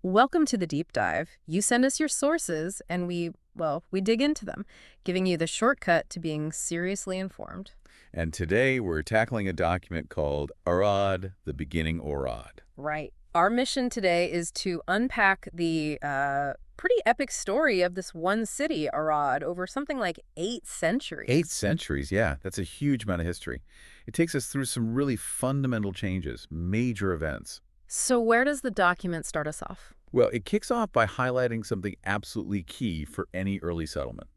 Welcome to the deep dive. You send us your sources and we dig into them, giving you the shortcut to being seriously informed. And today we're tackling a document called Arad, the Beginning Orad. Right. Our mission today is to unpack the pretty epic story of this one city, Arad, over something like 8 centuries. 8 centuries, yeah, that's a huge amount of history. It takes us through some really fundamental changes, major events. So where does the document start us off? Well, it kicks off by highlighting something absolutely key for any early settlement: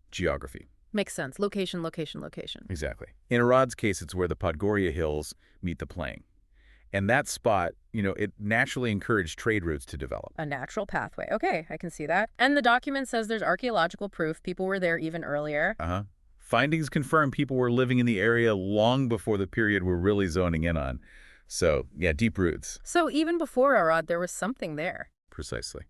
geography. Makes sense. Location, location, location. Exactly. In Arad's case, it's where the Podgoria Hills meet the plain. And that spot, it naturally encouraged trade routes to develop. A natural pathway. Okay, I can see that. And the document says there's archaeological proof people were there even earlier. Uh-huh. Findings confirm people were living in the area long before the period we're really zoning in on. So, yeah, deep roots. So even before Arad, there was something there. Precisely.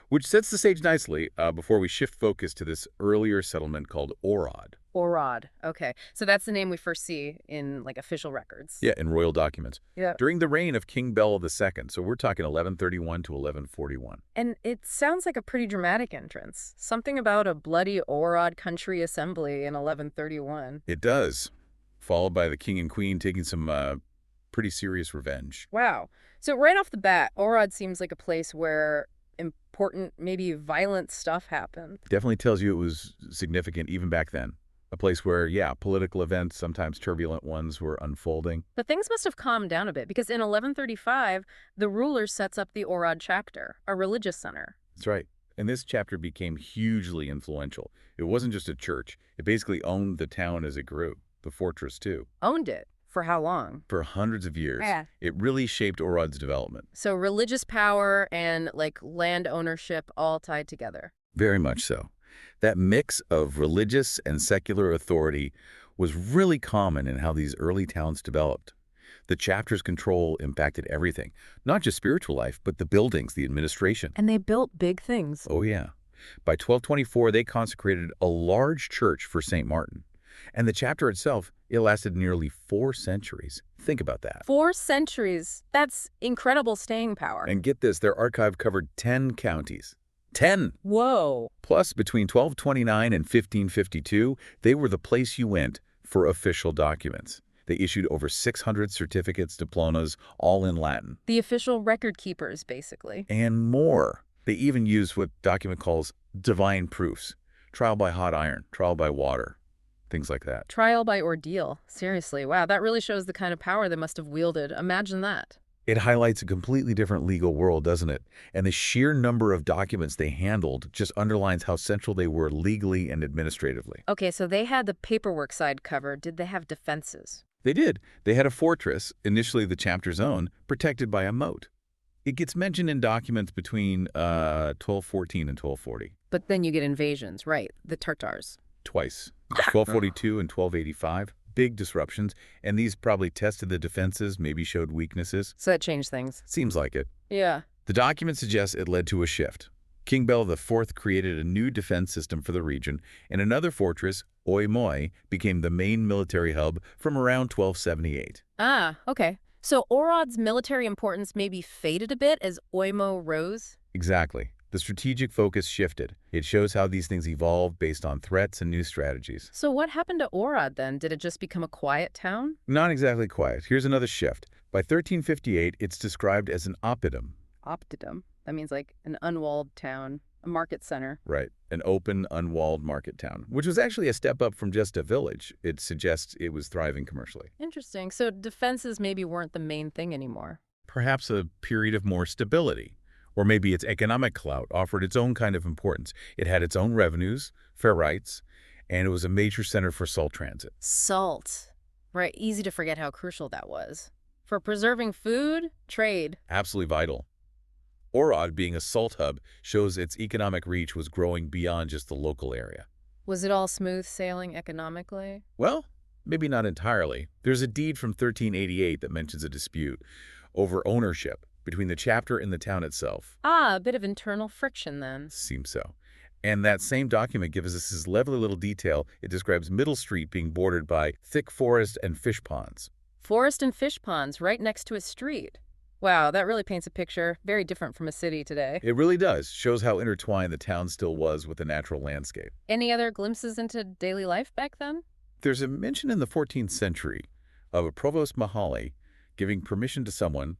Which sets the stage nicely before we shift focus to this earlier settlement called Orad. Orad. Okay. So that's the name we first see in official records. Yeah, in royal documents. Yeah. During the reign of King Bel II, so we're talking 1131 to 1141. And it sounds like a pretty dramatic entrance. Something about a bloody Orad country assembly in 1131. It does. Followed by the king and queen taking some pretty serious revenge. Wow. So right off the bat, Orad seems like a place where important, maybe violent stuff happened. Definitely tells you it was significant even back then. A place where, yeah, political events, sometimes turbulent ones, were unfolding. But things must have calmed down a bit because in 1135, the ruler sets up the Orad chapter, a religious center. That's right. And this chapter became hugely influential. It wasn't just a church. It basically owned the town as it grew, the fortress too. Owned it. For how long? For hundreds of years. Yeah. It really shaped Orad's development. So religious power and land ownership all tied together. Very much so. That mix of religious and secular authority was really common in how these early towns developed. The chapter's control impacted everything, not just spiritual life, but the buildings, the administration. And they built big things. Oh, yeah. By 1224, they consecrated a large church for St. Martin. And the chapter itself, it lasted nearly 4 centuries. Think about that. 4 centuries. That's incredible staying power. And get this, their archive covered 10 counties. 10! Whoa. Plus, between 1229 and 1552, they were the place you went for official documents. They issued over 600 certificates, diplomas, all in Latin. The official record keepers, basically. And more. They even used what document calls divine proofs. Trial by hot iron, trial by water, things like that. Trial by ordeal. Seriously. Wow, that really shows the kind of power they must have wielded. Imagine that. It highlights a completely different legal world, doesn't it? And the sheer number of documents they handled just underlines how central they were legally and administratively. Okay, so they had the paperwork side covered. Did they have defenses? They did. They had a fortress, initially the chapter's own, protected by a moat. It gets mentioned in documents between 1214 and 1240. But then you get invasions, right? The Tartars. Twice. 1242 and 1285. Big disruptions, and these probably tested the defenses, maybe showed weaknesses. So that changed things. Seems like it. Yeah. The document suggests it led to a shift. King Bel IV created a new defense system for the region, and another fortress, Oimoy, became the main military hub from around 1278. Ah, okay. So Orad's military importance maybe faded a bit as Oimo rose? Exactly. The strategic focus shifted. It shows how these things evolve based on threats and new strategies. So what happened to Orad then? Did it just become a quiet town? Not exactly quiet. Here's another shift. By 1358, it's described as an oppidum. Optidum. That means an unwalled town, a market center. Right. An open, unwalled market town, which was actually a step up from just a village. It suggests it was thriving commercially. Interesting. So defenses maybe weren't the main thing anymore. Perhaps a period of more stability. Or maybe its economic clout offered its own kind of importance. It had its own revenues, fair rights, and it was a major center for salt transit. Salt. Right. Easy to forget how crucial that was. For preserving food, trade. Absolutely vital. Orad, being a salt hub, shows its economic reach was growing beyond just the local area. Was it all smooth sailing economically? Well, maybe not entirely. There's a deed from 1388 that mentions a dispute over ownership between the chapter and the town itself. Ah, a bit of internal friction then. Seems so. And that same document gives us this lovely little detail. It describes Middle Street being bordered by thick forest and fish ponds. Forest and fish ponds right next to a street. Wow, that really paints a picture very different from a city today. It really does. Shows how intertwined the town still was with the natural landscape. Any other glimpses into daily life back then? There's a mention in the 14th century of a provost Mahali giving permission to someone,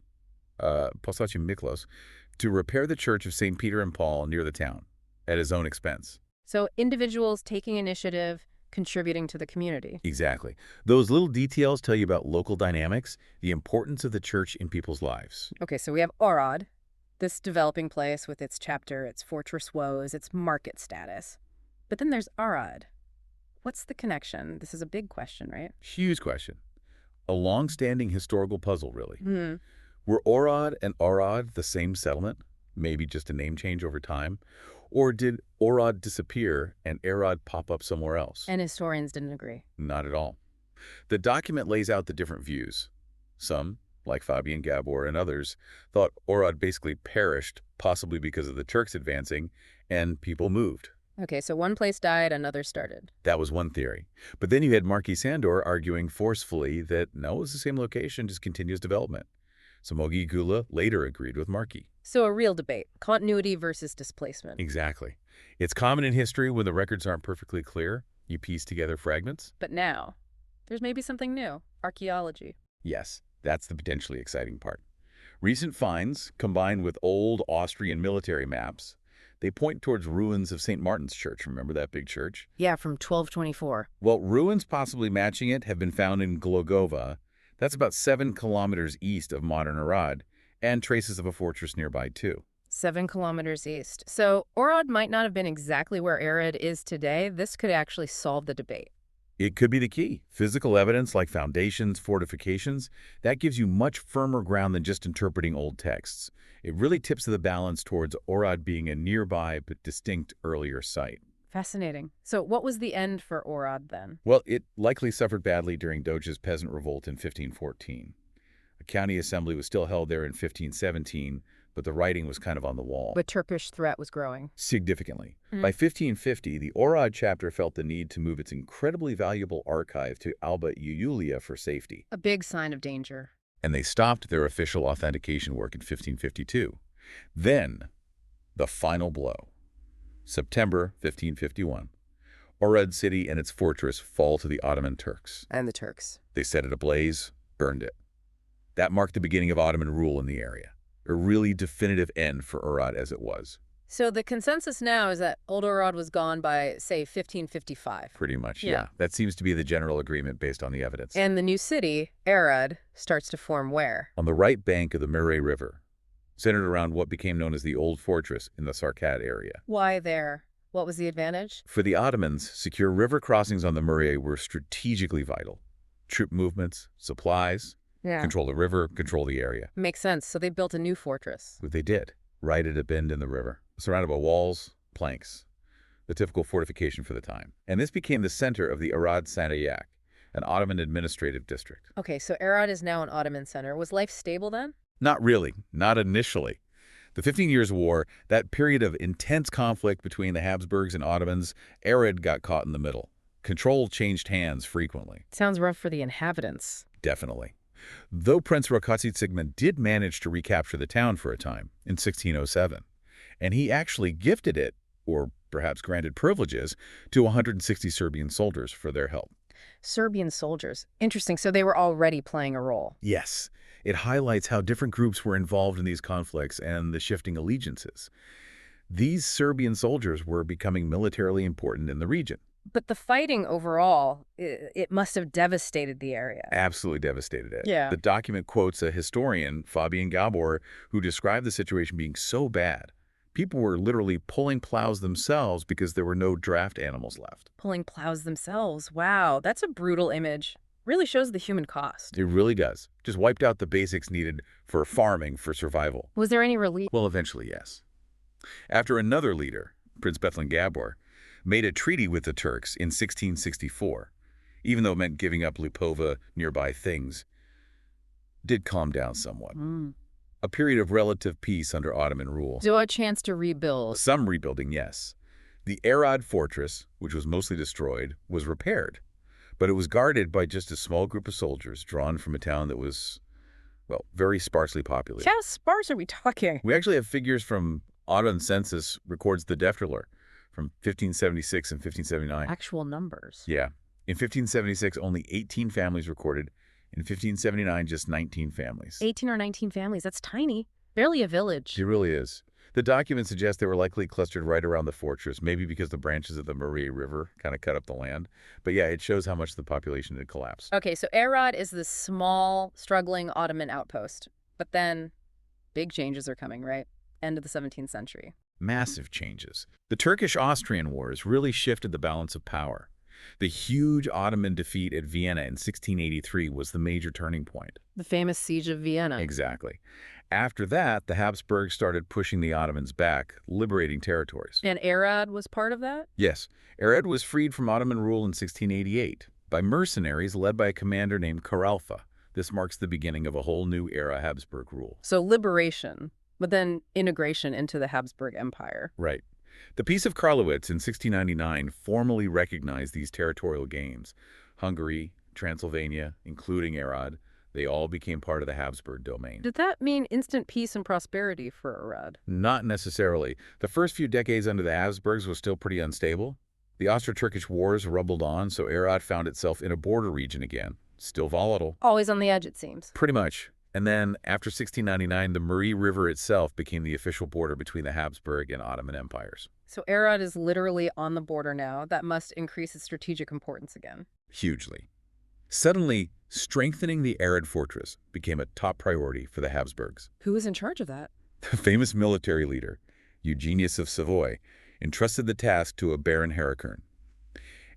Postaci Miklos, to repair the church of St. Peter and Paul near the town at his own expense. So individuals taking initiative, contributing to the community. Exactly. Those little details tell you about local dynamics, the importance of the church in people's lives. Okay, so we have Arad, this developing place with its chapter, its fortress woes, its market status. But then there's Arad. What's the connection? This is a big question, right? Huge question. A long-standing historical puzzle, really. Hmm. Were Orad and Arad the same settlement? Maybe just a name change over time? Or did Orad disappear and Arad pop up somewhere else? And historians didn't agree. Not at all. The document lays out the different views. Some, like Fabian Gabor and others, thought Orad basically perished, possibly because of the Turks advancing, and people moved. Okay, so one place died, another started. That was one theory. But then you had Marquis Sandor arguing forcefully that no, it's the same location, just continuous development. Samogi Gula later agreed with Marquis. So a real debate, continuity versus displacement. Exactly. It's common in history when the records aren't perfectly clear, you piece together fragments. But now, there's maybe something new, archaeology. Yes, that's the potentially exciting part. Recent finds, combined with old Austrian military maps, they point towards ruins of St. Martin's Church. Remember that big church? Yeah, from 1224. Well, ruins possibly matching it have been found in Glogova. That's about 7 kilometers east of modern Arad, and traces of a fortress nearby, too. 7 kilometers east. So Orad might not have been exactly where Arad is today. This could actually solve the debate. It could be the key. Physical evidence like foundations, fortifications, that gives you much firmer ground than just interpreting old texts. It really tips the balance towards Orad being a nearby but distinct earlier site. Fascinating. So what was the end for Orad then? Well, it likely suffered badly during Doge's peasant revolt in 1514. A county assembly was still held there in 1517, but the writing was kind of on the wall. The Turkish threat was growing. Significantly. By 1550, the Orad chapter felt the need to move its incredibly valuable archive to Alba Iulia for safety, A big sign of danger. and they stopped their official authentication work in 1552. Then, the final blow. September 1551. Orad city and its fortress fall to the Ottoman Turks. And the Turks. They set it ablaze, burned it. That marked the beginning of Ottoman rule in the area, a really definitive end for Arad as it was. So the consensus now is that Old Orad was gone by, say, 1555. Pretty much, Yeah. yeah. That seems to be the general agreement based on the evidence. And the new city, Arad, starts to form where? On the right bank of the Murray River, centered around what became known as the Old Fortress in the Sarkat area. Why there? What was the advantage? For the Ottomans, secure river crossings on the Murray were strategically vital. Troop movements, supplies, Yeah. control the river, control the area. Makes sense. So they built a new fortress. What they did, right at a bend in the river, surrounded by walls, planks, the typical fortification for the time. And this became the center of the Arad Sanayak, an Ottoman administrative district. Okay, so Arad is now an Ottoman center. Was life stable then? Not really, not initially. The 15 Years' War, that period of intense conflict between the Habsburgs and Ottomans, Arad got caught in the middle. Control changed hands frequently. Sounds rough for the inhabitants. Definitely. Though Prince Rákóczi did manage to recapture the town for a time in 1607, and he actually gifted it, or perhaps granted privileges, to 160 Serbian soldiers for their help. Serbian soldiers. Interesting. So they were already playing a role. Yes, it highlights how different groups were involved in these conflicts and the shifting allegiances. These Serbian soldiers were becoming militarily important in the region. But the fighting overall, it must have devastated the area. Absolutely devastated it. Yeah. The document quotes a historian, Fabian Gabor, who described the situation being so bad. People were literally pulling plows themselves because there were no draft animals left. Pulling plows themselves. Wow, that's a brutal image. Really shows the human cost. It really does. Just wiped out the basics needed for farming for survival. Was there any relief? Well, eventually, yes. After another leader, Prince Bethlen Gabor, made a treaty with the Turks in 1664, even though it meant giving up Lipova, nearby things, did calm down somewhat. A period of relative peace under Ottoman rule. So a chance to rebuild. Some rebuilding, yes. The Arad fortress, which was mostly destroyed, was repaired, but it was guarded by just a small group of soldiers drawn from a town that was, Well, very sparsely populated. How sparse are we talking? We actually have figures from Audubon census records the Defterler from 1576 and 1579. Actual numbers. Yeah. In 1576, only 18 families recorded. In 1579, just 19 families. 18 or 19 families. That's tiny. Barely a village. It really is. The documents suggest they were likely clustered right around the fortress, maybe because the branches of the Marie River kind of cut up the land. But yeah, it shows how much the population had collapsed. Okay, so Arad is this small, struggling Ottoman outpost. But then big changes are coming, right? End of the 17th century. Massive changes. The Turkish-Austrian Wars really shifted the balance of power. The huge Ottoman defeat at Vienna in 1683 was the major turning point. The famous Siege of Vienna. Exactly. After that, the Habsburgs started pushing the Ottomans back, liberating territories. And Arad was part of that? Yes, Arad was freed from Ottoman rule in 1688 by mercenaries led by a commander named Karalfa. This marks the beginning of a whole new era Habsburg rule. So liberation, but then integration into the Habsburg Empire. Right. The Peace of Karlowitz in 1699 formally recognized these territorial gains. Hungary, Transylvania, including Arad, they all became part of the Habsburg domain. Did that mean instant peace and prosperity for Arad? Not necessarily. The first few decades under the Habsburgs was still pretty unstable. The Austro-Turkish Wars rumbled on, so Arad found itself in a border region again. Still volatile. Always on the edge, it seems. Pretty much. And then, after 1699, the Marie River itself became the official border between the Habsburg and Ottoman empires. So Arad is literally on the border now. That must increase its strategic importance again. Hugely. Suddenly, strengthening the Arad fortress became a top priority for the Habsburgs. Who was in charge of that? The famous military leader, Eugenius of Savoy, entrusted the task to a Baron Harikern.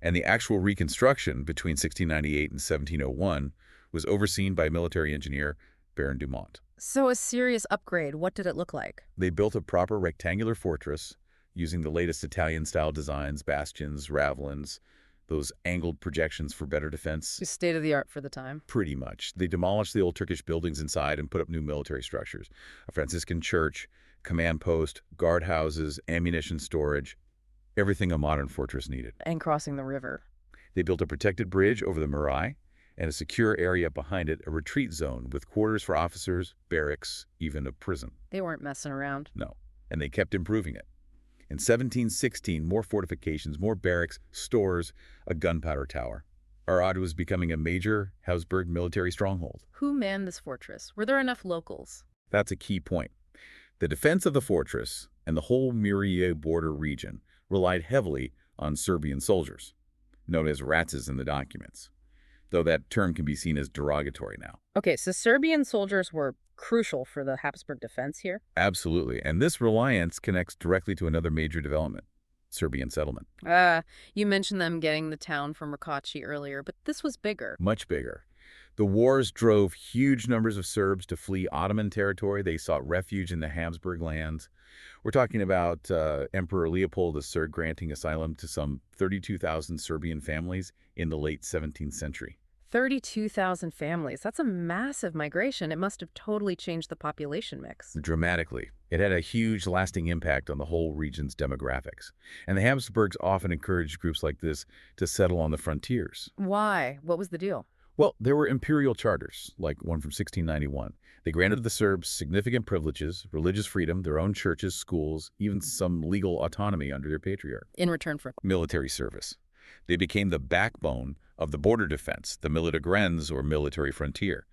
And the actual reconstruction between 1698 and 1701 was overseen by military engineer Baron Dumont. So a serious upgrade. What did it look like? They built a proper rectangular fortress using the latest Italian-style designs, bastions, ravelins, those angled projections for better defense. Just state-of-the-art for the time. Pretty much. They demolished the old Turkish buildings inside and put up new military structures. A Franciscan church, command post, guardhouses, ammunition storage, everything a modern fortress needed. And crossing the river. They built a protected bridge over the Marai and a secure area behind it, a retreat zone with quarters for officers, barracks, even a prison. They weren't messing around. No. And they kept improving it. In 1716, more fortifications, more barracks, stores, a gunpowder tower. Arad was becoming a major Habsburg military stronghold. Who manned this fortress? Were there enough locals? That's a key point. The defense of the fortress and the whole Muriye border region relied heavily on Serbian soldiers, known as Ratzes in the documents, though that term can be seen as derogatory now. Okay, so Serbian soldiers were crucial for the Habsburg defense here? Absolutely, and this reliance connects directly to another major development, Serbian settlement. You mentioned them getting the town from Rakoczy earlier, but this was bigger. Much bigger. The wars drove huge numbers of Serbs to flee Ottoman territory. They sought refuge in the Habsburg lands. We're talking about Emperor Leopold III granting asylum to some 32,000 Serbian families in the late 17th century. 32,000 families. That's a massive migration. It must have totally changed the population mix. Dramatically. It had a huge lasting impact on the whole region's demographics. And the Habsburgs often encouraged groups like this to settle on the frontiers. Why? What was the deal? Well, there were imperial charters, like one from 1691. They granted the Serbs significant privileges, religious freedom, their own churches, schools, even some legal autonomy under their patriarch. In return for Military service. They became the backbone of the border defense, the milita grenz, or military frontier.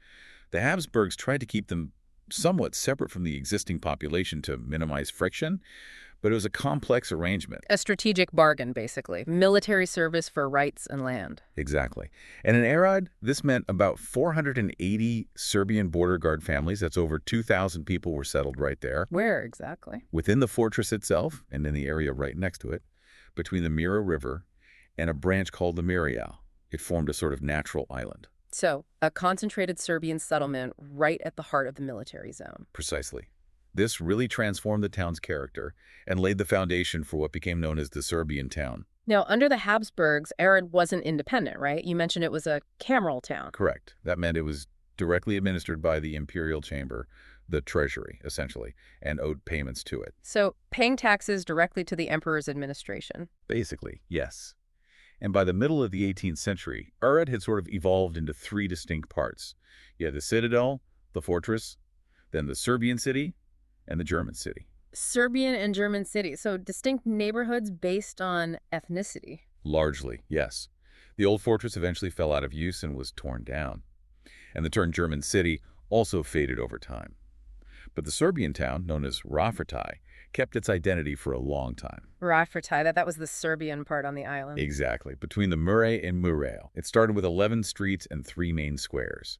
The Habsburgs tried to keep them somewhat separate from the existing population to minimize friction, but it was a complex arrangement. a strategic bargain, basically. Military service for rights and land. Exactly. And in Arad, this meant about 480 Serbian border guard families. That's over 2,000 people were settled right there. Where exactly? Within the fortress itself, and in the area right next to it, between the Mira River and a branch called the Mirial. It formed a sort of natural island. So, a concentrated Serbian settlement right at the heart of the military zone. Precisely. This really transformed the town's character and laid the foundation for what became known as the Serbian town. Now, under the Habsburgs, Arad wasn't independent, right? You mentioned it was a cameral town. Correct. That meant it was directly administered by the imperial chamber, the treasury, essentially, and owed payments to it. So, paying taxes directly to the emperor's administration. Basically, yes. And by the middle of the 18th century, Arad had sort of evolved into three distinct parts. You had the citadel, the fortress, then the Serbian city, and the German city. Serbian and German cities, so distinct neighborhoods based on ethnicity. Largely, yes. The old fortress eventually fell out of use and was torn down. And the term German city also faded over time. But the Serbian town, known as Rafratai, kept its identity for a long time. Rafratai, that was the Serbian part on the island. Exactly, between the Mure and Mureo. It started with 11 streets and 3 main squares.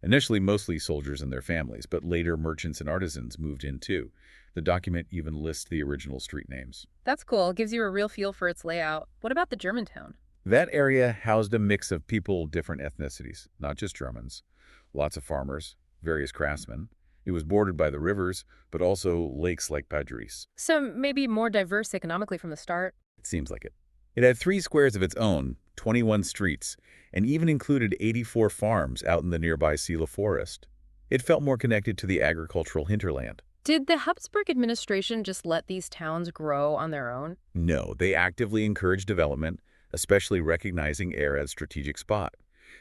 Initially mostly soldiers and their families, but later merchants and artisans moved in too. The document even lists the original street names. That's cool. It gives you a real feel for its layout. What about the Germantown? That area housed a mix of people of different ethnicities, not just Germans. Lots of farmers, various craftsmen. It was bordered by the rivers, but also lakes like Padris. So maybe more diverse economically from the start. It seems like it. It had 3 squares of its own, 21 streets, and even included 84 farms out in the nearby Sila forest. It felt more connected to the agricultural hinterland. Did the Habsburg administration just let these towns grow on their own? No, they actively encouraged development, especially recognizing Arad's strategic spot.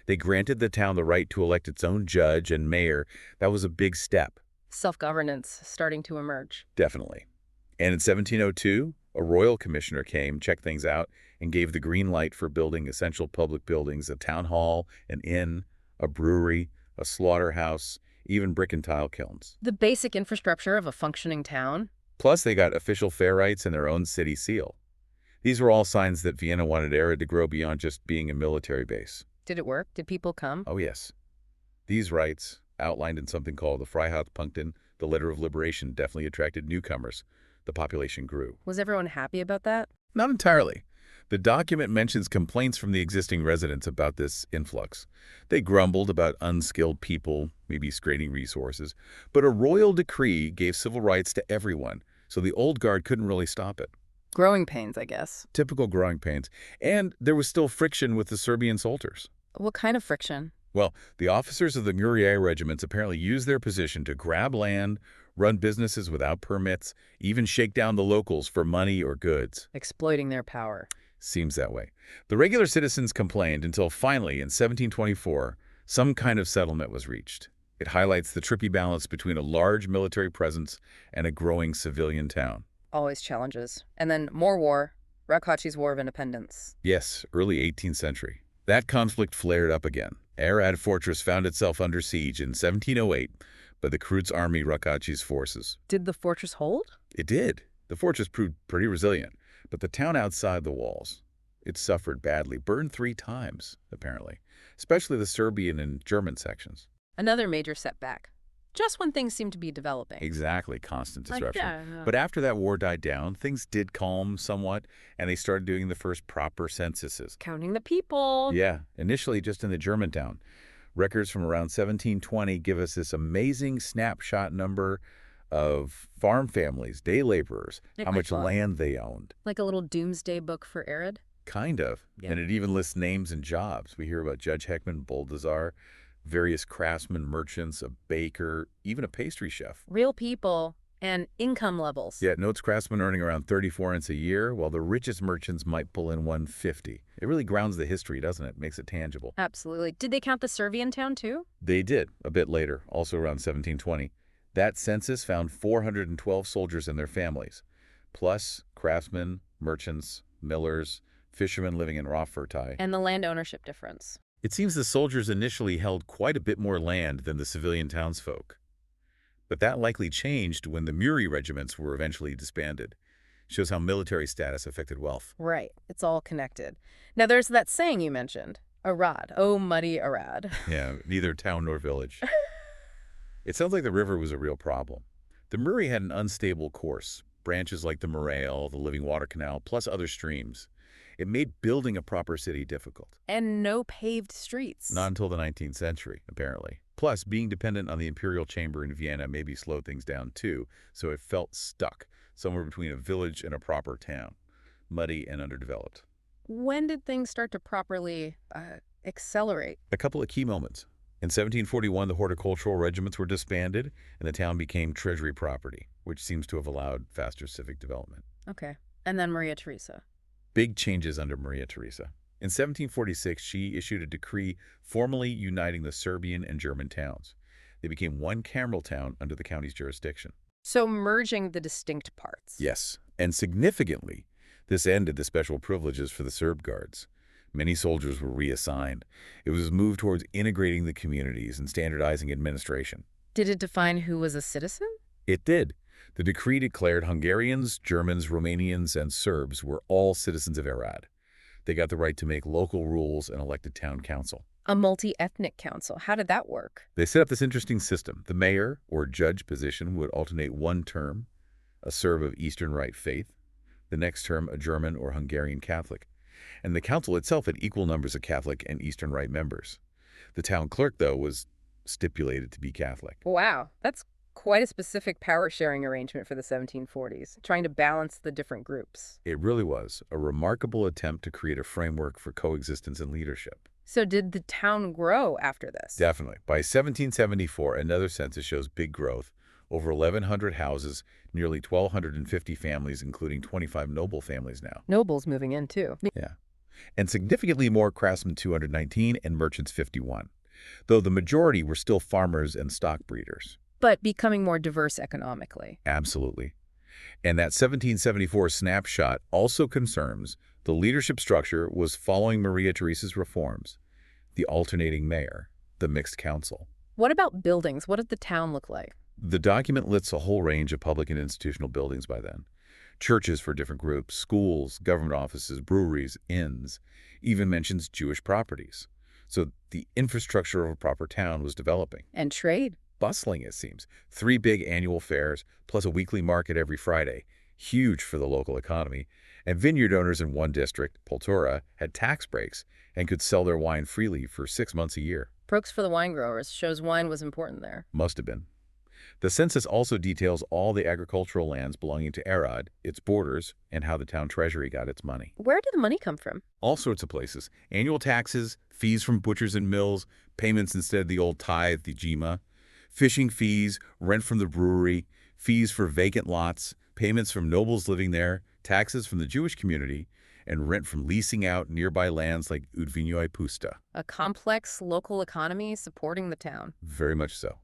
They granted the town the right to elect its own judge and mayor. That was a big step. Self-governance starting to emerge. Definitely. And in 1702, a royal commissioner came, checked things out, and gave the green light for building essential public buildings, a town hall, an inn, a brewery, a slaughterhouse, even brick and tile kilns. The basic infrastructure of a functioning town. Plus, they got official fair rights and their own city seal. These were all signs that Vienna wanted Arad to grow beyond just being a military base. Did it work? Did people come? Oh, yes. These rights, outlined in something called the Freiheitspunkten, the Letter of Liberation, definitely attracted newcomers. The population grew. Was everyone happy about that? Not entirely. The document mentions complaints from the existing residents about this influx. They grumbled about unskilled people, maybe straining resources, but a royal decree gave civil rights to everyone, so the old guard couldn't really stop it. Growing pains, I guess. Typical growing pains. And there was still friction with the Serbian soldiers. What kind of friction? Well, the officers of the Murier regiments apparently used their position to grab land, run businesses without permits, even shake down the locals for money or goods. Exploiting their power. Seems that way. The regular citizens complained until finally, in 1724, some kind of settlement was reached. It highlights the tricky balance between a large military presence and a growing civilian town. Always challenges. And then more war. Rakoczy's War of Independence. Yes, early 18th century. That conflict flared up again. Arad Fortress found itself under siege in 1708 by the Krut's army Rakoczy's forces. Did the fortress hold? It did. The fortress proved pretty resilient, but the town outside the walls, it suffered badly, burned 3 times, apparently, especially the Serbian and German sections. Another major setback. Just when things seemed to be developing. Exactly, constant disruption. Yeah. But after that war died down, things did calm somewhat, and they started doing the first proper censuses. Counting the people. Yeah, initially just in the Germantown. Records from around 1720 give us this amazing snapshot number of farm families, day laborers, how much land they owned. Like a little doomsday book for Arad? Kind of. Yeah. And it even lists names and jobs. We hear about Judge Heckman, Boldazar, various craftsmen, merchants, a baker, even a pastry chef. Real people and income levels. Yeah, notes craftsmen earning around 34 cents a year, while the richest merchants might pull in 150. It really grounds the history, doesn't it? Makes it tangible. Absolutely. Did they count the Serbian town too? They did, a bit later, also around 1720. That census found 412 soldiers and their families, plus craftsmen, merchants, millers, fishermen living in Rafratai. And the land ownership difference. It seems the soldiers initially held quite a bit more land than the civilian townsfolk. But that likely changed when the Muri regiments were eventually disbanded. Shows how military status affected wealth. Right. It's all connected. Now, there's that saying you mentioned. Arad. Oh, muddy Arad. Yeah, neither town nor village. It sounds like the river was a real problem. The Muri had an unstable course, branches like the Murale, the Living Water Canal, plus other streams. It made building a proper city difficult. And no paved streets. Not until the 19th century, apparently. Plus, being dependent on the imperial chamber in Vienna maybe slowed things down too, so it felt stuck, somewhere between a village and a proper town, muddy and underdeveloped. When did things start to properly accelerate? A couple of key moments. In 1741, the horticultural regiments were disbanded, and the town became treasury property, which seems to have allowed faster civic development. Okay. And then Maria Theresa. Big changes under Maria Theresa. In 1746, she issued a decree formally uniting the Serbian and German towns. They became one cameral town under the county's jurisdiction. So merging the distinct parts. Yes, and significantly, this ended the special privileges for the Serb guards. Many soldiers were reassigned. It was a move towards integrating the communities and standardizing administration. Did it define who was a citizen? It did. The decree declared Hungarians, Germans, Romanians, and Serbs were all citizens of Arad. They got the right to make local rules and elected town council. A multi-ethnic council. How did that work? They set up this interesting system. The mayor, or judge position, would alternate one term, a Serb of Eastern Rite faith, the next term a German or Hungarian Catholic. And the council itself had equal numbers of Catholic and Eastern Rite members. The town clerk, though, was stipulated to be Catholic. Wow, that's quite a specific power-sharing arrangement for the 1740s, trying to balance the different groups. It really was a remarkable attempt to create a framework for coexistence and leadership. So did the town grow after this? Definitely. By 1774, another census shows big growth. Over 1,100 houses, nearly 1,250 families, including 25 noble families now. Nobles moving in, too. Yeah. And significantly more craftsmen, 219, and merchants, 51. Though the majority were still farmers and stock breeders. But becoming more diverse economically. Absolutely. And that 1774 snapshot also confirms the leadership structure was following Maria Theresa's reforms. The alternating mayor, the mixed council. What about buildings? What did the town look like? The document lists a whole range of public and institutional buildings by then. Churches for different groups, schools, government offices, breweries, inns, even mentions Jewish properties. So the infrastructure of a proper town was developing. And trade? Bustling, it seems. 3 big annual fairs, plus a weekly market every Friday. Huge for the local economy. And vineyard owners in one district, Poltura, had tax breaks and could sell their wine freely for 6 months a year. Perks for the wine growers shows wine was important there. Must have been. The census also details all the agricultural lands belonging to Arad, its borders, and how the town treasury got its money. Where did the money come from? All sorts of places. Annual taxes, fees from butchers and mills, payments instead of the old tithe, the jima, fishing fees, rent from the brewery, fees for vacant lots, payments from nobles living there, taxes from the Jewish community, and rent from leasing out nearby lands like Udvinoi Pusta. A complex local economy supporting the town. Very much so.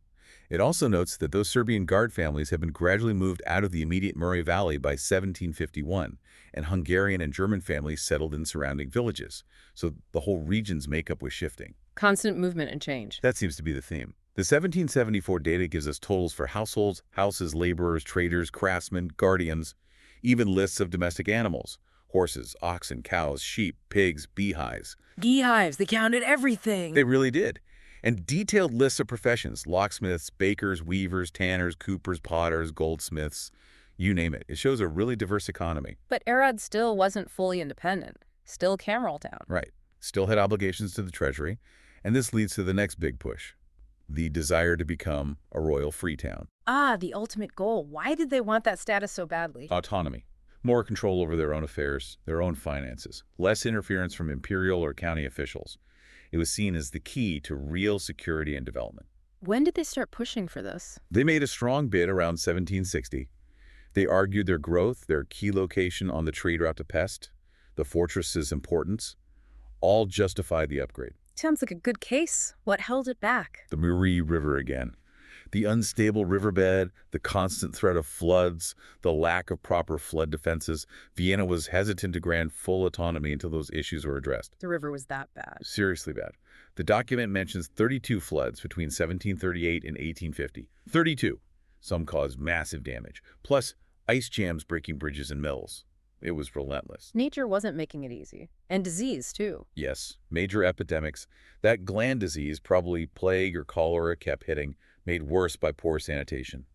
It also notes that those Serbian guard families have been gradually moved out of the immediate Murray Valley by 1751, and Hungarian and German families settled in surrounding villages. So the whole region's makeup was shifting. Constant movement and change. That seems to be the theme. The 1774 data gives us totals for households, houses, laborers, traders, craftsmen, guardians, even lists of domestic animals. Horses, oxen, cows, sheep, pigs, beehives. Beehives, they counted everything. They really did. And detailed lists of professions, locksmiths, bakers, weavers, tanners, coopers, potters, goldsmiths, you name it. It shows a really diverse economy. But Arad still wasn't fully independent. Still Cameral town. Right. Still had obligations to the treasury. And this leads to the next big push, the desire to become a royal free town. Ah, the ultimate goal. Why did they want that status so badly? Autonomy. More control over their own affairs, their own finances. Less interference from imperial or county officials. It was seen as the key to real security and development. When did they start pushing for this? They made a strong bid around 1760. They argued their growth, their key location on the trade route to Pest, the fortress's importance, all justified the upgrade. Sounds like a good case. What held it back? The Muri River again. The unstable riverbed, the constant threat of floods, the lack of proper flood defenses. Vienna was hesitant to grant full autonomy until those issues were addressed. The river was that bad. Seriously bad. The document mentions 32 floods between 1738 and 1850. 32. Some caused massive damage. Plus, ice jams breaking bridges and mills. It was relentless. Nature wasn't making it easy. And disease, too. Yes, major epidemics. That gland disease, probably plague or cholera, kept hitting, made worse by poor sanitation.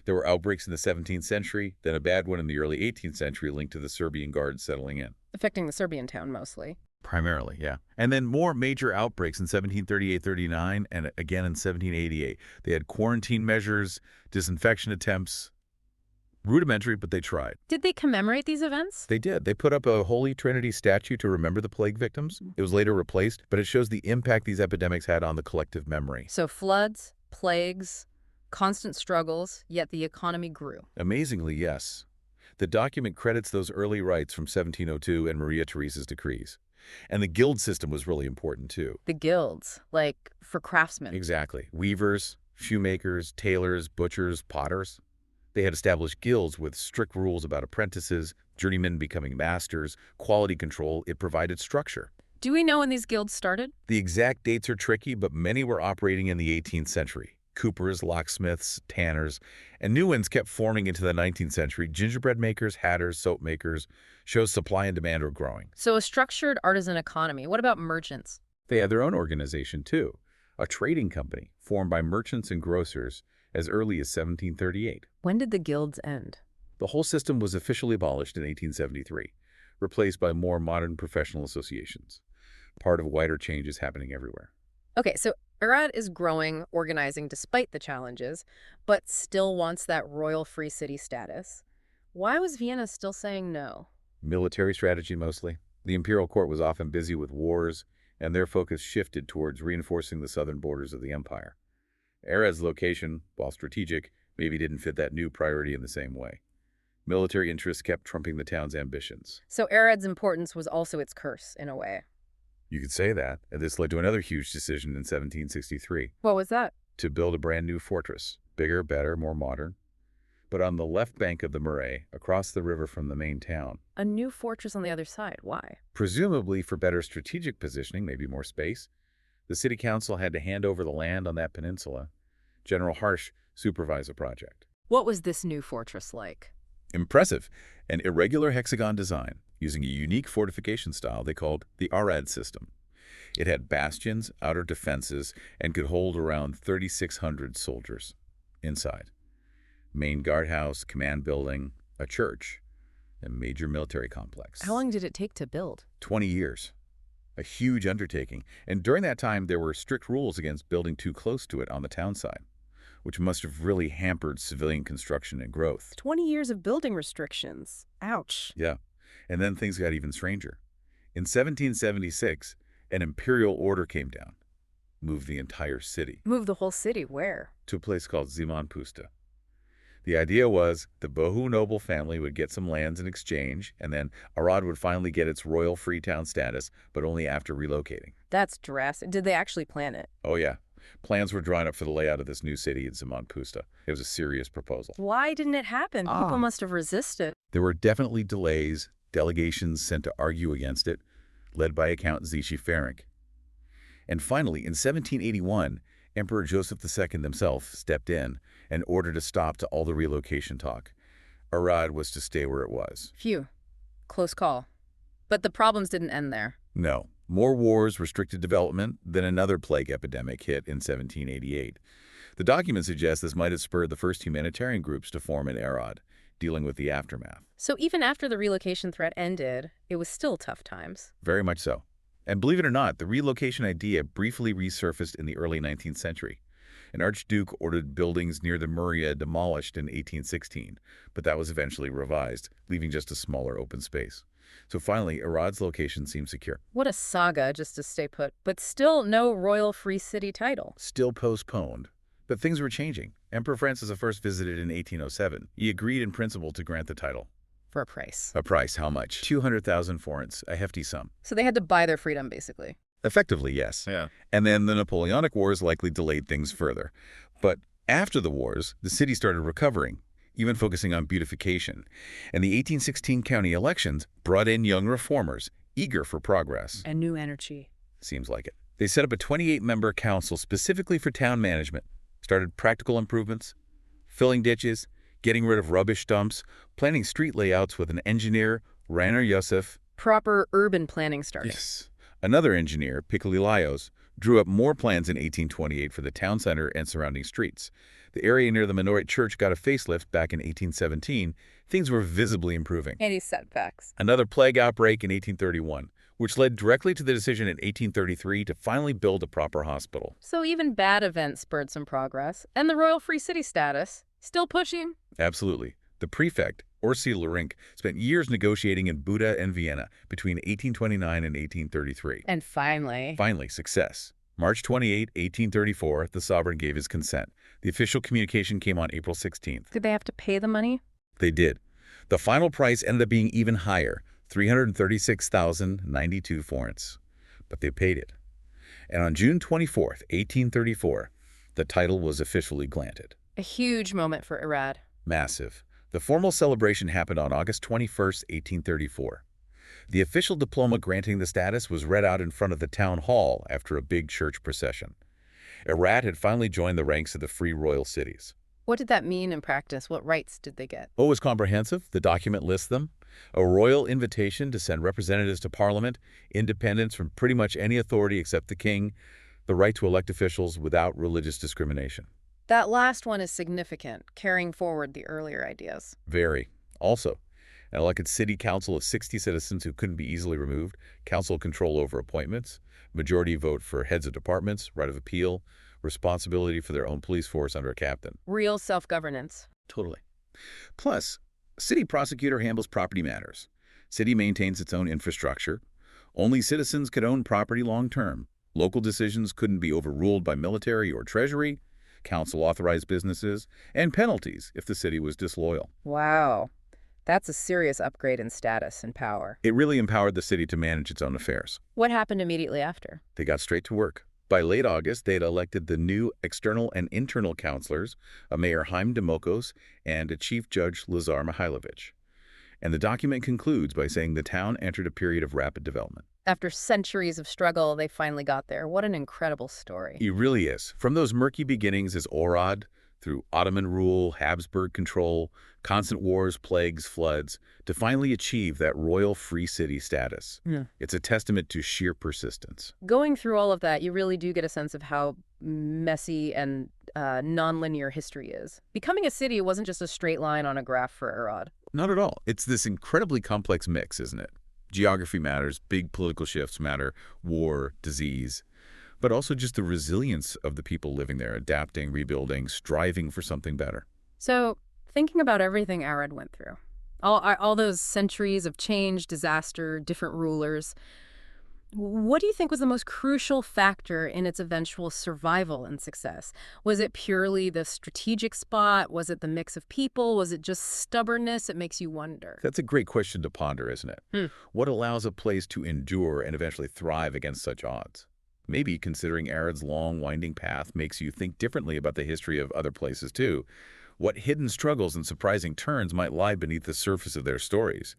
There were outbreaks in the 17th century, then a bad one in the early 18th century linked to the Serbian guards settling in. Affecting the Serbian town, mostly. Primarily, yeah. And then more major outbreaks in 1738-39 and again in 1788. They had quarantine measures, disinfection attempts. Rudimentary, but they tried. Did they commemorate these events? They did. They put up a Holy Trinity statue to remember the plague victims. It was later replaced, but it shows the impact these epidemics had on the collective memory. So floods, plagues, constant struggles, yet the economy grew. Amazingly, yes. The document credits those early rites from 1702 and Maria Theresa's decrees. And the guild system was really important, too. The guilds, like for craftsmen. Exactly. Weavers, shoemakers, tailors, butchers, potters. They had established guilds with strict rules about apprentices, journeymen becoming masters, quality control. It provided structure. Do we know when these guilds started? The exact dates are tricky, but many were operating in the 18th century. Coopers, locksmiths, tanners, and new ones kept forming into the 19th century. Gingerbread makers, hatters, soap makers shows supply and demand were growing. So a structured artisan economy. What about merchants? They had their own organization, too, a trading company formed by merchants and grocers as early as 1738. When did the guilds end? The whole system was officially abolished in 1873, replaced by more modern professional associations, part of wider changes happening everywhere. Okay, so Arad is growing, organizing despite the challenges, but still wants that royal free city status. Why was Vienna still saying no? Military strategy mostly. The imperial court was often busy with wars, and their focus shifted towards reinforcing the southern borders of the empire. Arad's location, while strategic, maybe didn't fit that new priority in the same way. Military interests kept trumping the town's ambitions. So Arad's importance was also its curse, in a way. You could say that, and this led to another huge decision in 1763, What was that? to build a brand new fortress, bigger, better, more modern, but on the left bank of the Murray, across the river from the main town. A new fortress on the other side. Why? Presumably for better strategic positioning, maybe more space. The city council had to hand over the land on that peninsula. General Harsh supervised the project. What was this new fortress like? Impressive. An irregular hexagon design, using a unique fortification style they called the Arad system. It had bastions, outer defenses, and could hold around 3,600 soldiers inside. Main guardhouse, command building, a church, a major military complex. How long did it take to build? 20 years. A huge undertaking. And during that time, there were strict rules against building too close to it on the town side, which must have really hampered civilian construction and growth. 20 years of building restrictions. Ouch. Yeah. And then things got even stranger. In 1776, an imperial order came down, moved the entire city Move the whole city where? to a place called Zimonpusta. The idea was the Bohu noble family would get some lands in exchange, and then Arad would finally get its royal Freetown status, but only after relocating. That's drastic. Did they actually plan it? Oh yeah. Plans were drawn up for the layout of this new city in Zimonpusta. It was a serious proposal. Why didn't it happen? People must have resisted. There were definitely delays, delegations sent to argue against it, led by Count Zichy Ferenc. And finally, in 1781, Emperor Joseph II himself stepped in and ordered a stop to all the relocation talk. Arad was to stay where it was. Phew. Close call. But the problems didn't end there. No. More wars restricted development, then another plague epidemic hit in 1788. The document suggests this might have spurred the first humanitarian groups to form in Arad, dealing with the aftermath. So even after the relocation threat ended, it was still tough times. Very much so. And believe it or not, the relocation idea briefly resurfaced in the early 19th century. An archduke ordered buildings near the Muria demolished in 1816, but that was eventually revised, leaving just a smaller open space. So finally, Arad's location seemed secure. What a saga just to stay put, but still no royal free city title. Still postponed. But things were changing. Emperor Francis I visited in 1807. He agreed in principle to grant the title. For a price. A price, how much? 200,000 forints, a hefty sum. So they had to buy their freedom, basically. Effectively, yes. Yeah. And then the Napoleonic Wars likely delayed things further. But after the wars, the city started recovering, even focusing on beautification. And the 1816 county elections brought in young reformers, eager for progress. And new energy. Seems like it. They set up a 28-member council specifically for town management, started practical improvements, filling ditches, getting rid of rubbish dumps, planning street layouts with an engineer, Rainer Yosef. Proper urban planning started. Yes. Another engineer, Piccoli drew up more plans in 1828 for the town center and surrounding streets. The area near the Mennonite Church got a facelift back in 1817. Things were visibly improving. Any setbacks. Another plague outbreak in 1831, which led directly to the decision in 1833 to finally build a proper hospital. So even bad events spurred some progress. And the royal free city status, still pushing. Absolutely. The prefect, Orsi Lerink, spent years negotiating in Buda and Vienna between 1829 and 1833. And finally. Finally, success. March 28, 1834, the sovereign gave his consent. The official communication came on April 16th. Did they have to pay the money? They did. The final price ended up being even higher, 336,092 forints. But they paid it. And on June 24, 1834, The title was officially granted. A huge moment for Arad. Massive. The formal celebration happened on August 21st, 1834. The official diploma granting the status was read out in front of the town hall after a big church procession. Arad had finally joined the ranks of the free royal cities. What did that mean in practice? What rights did they get? What was comprehensive? The document lists them. A royal invitation to send representatives to Parliament, independence from pretty much any authority except the king, the right to elect officials without religious discrimination. That last one is significant, carrying forward the earlier ideas. Very. Also, an elected city council of 60 citizens who couldn't be easily removed, council control over appointments, majority vote for heads of departments, right of appeal, responsibility for their own police force under a captain. Real self-governance. Totally. Plus, city prosecutor handles property matters. City maintains its own infrastructure. Only citizens could own property long-term. Local decisions couldn't be overruled by military or treasury. Council authorized businesses, and penalties if the city was disloyal. Wow. That's a serious upgrade in status and power. It really empowered the city to manage its own affairs. What happened immediately after? They got straight to work. By late August, they had elected the new external and internal councilors, a mayor Haim Demokos and a chief judge Lazar Mihailovich. And the document concludes by saying the town entered a period of rapid development. After centuries of struggle, they finally got there. What an incredible story. It really is. From those murky beginnings as Arad, through Ottoman rule, Habsburg control, constant wars, plagues, floods, to finally achieve that royal free city status. Yeah. It's a testament to sheer persistence. Going through all of that, you really do get a sense of how messy and nonlinear history is. Becoming a city wasn't just a straight line on a graph for Arad. Not at all. It's this incredibly complex mix, isn't it? Geography matters, big political shifts matter, war, disease, but also just the resilience of the people living there, adapting, rebuilding, striving for something better. So, thinking about everything Arad went through, all those centuries of change, disaster, different rulers, what do you think was the most crucial factor in its eventual survival and success? Was it purely the strategic spot? Was it the mix of people? Was it just stubbornness? It makes you wonder. That's a great question to ponder, isn't it? What allows a place to endure and eventually thrive against such odds? Maybe considering Arad's long, winding path makes you think differently about the history of other places, too. What hidden struggles and surprising turns might lie beneath the surface of their stories?